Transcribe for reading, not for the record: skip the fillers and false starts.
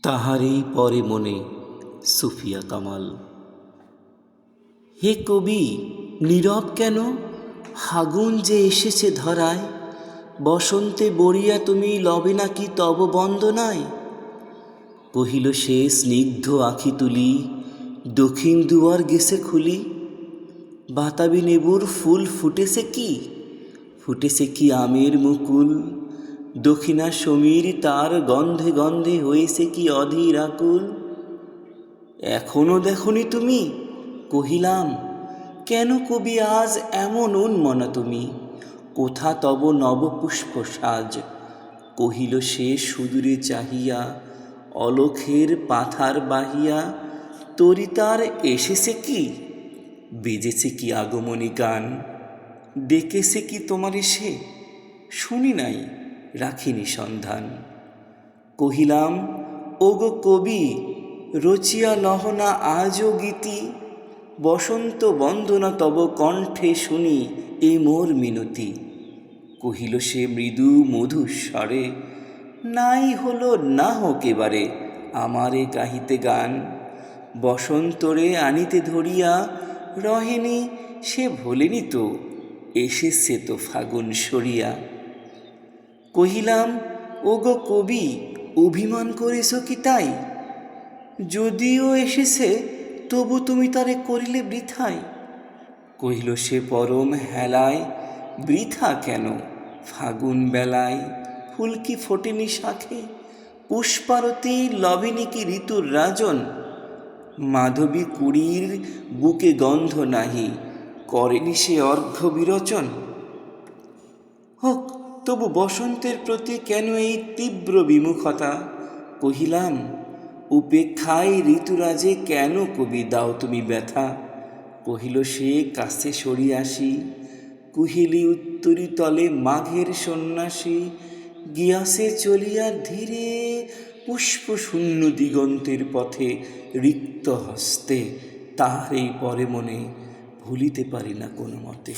তাহারই পরে মনে সুফিয়া কামাল। হে কবি, নীরব কেন? ফাগুন যে এসেছে ধরায়, বসন্তে বরিয়া তুমি লবে নাকি তব বন্দনায়? কহিল সে স্নিগ্ধ আখি তুলি, দক্ষিণ দুয়ার গেছে খুলি। বাতাবি নেবুর ফুল ফুটেছে কি? ফুটেছে কি আমের মুকুল? দক্ষিণা সমীর তার গন্ধে গন্ধে হয়েছে কি অধীর আকুল। এখনো দেখনি তুমি? কহিলাম, কেন কবি আজ এমন উন্মনা তুমি? কোথা তব নবপুষ্প সাজ? কহিল সে সুদূরে চাহিয়া, অলখের পাথার বাহিয়া। তরি তার এসেছে কি? বেজেছে কি আগমনী গান? ডেকেছে কি তোমার এসে? শুনি নাই, রাখিনি সন্ধান। কহিলাম, ওগো কবি, রচিয়া লহনা আজও গীতি। বসন্ত বন্দনা তব কণ্ঠে শুনি এ মোর মিনতি। কহিল সে মৃদু মধুর স্বরে, নাই হলো না হোক এবারে আমারে গাহিতে গান। বসন্তরে আনিতে ধরিয়া রহেনি সে ভোলেনি তো, এসেছে তো ফাগুন সরিয়া। কহিলাম, ওগো কবি, অভিমান করেছ কি তাই? যদিও এসেছে তবু তুমি তারে করিলে বৃথায়। কহিল সে পরম হেলায়, বৃথা কেন? ফাগুন বেলায় ফুল কি ফোটেনি শাখে? পুষ্পারতি লবেনি কি ঋতুর রাজন? মাধবী কুড়ির বুকে গন্ধ নাহি, করেনি সে অর্ঘ্য বিরোচন? হোক তবু বসন্তের প্রতি কেন এই তীব্র বিমুখতা? কহিলাম, উপেক্ষায় ঋতুরাজে কেন কবি দাও তুমি ব্যথা? কহিল সে কাছে সরিয়া আসি, কুহিলি উত্তরি তলে মাঘের সন্ন্যাসী। গিয়াছে চলিয়া ধীরে পুষ্প শূন্য দিগন্তের পথে রিক্ত হস্তে। তাহার এই পরে মনে ভুলিতে পারি না কোনো মতে।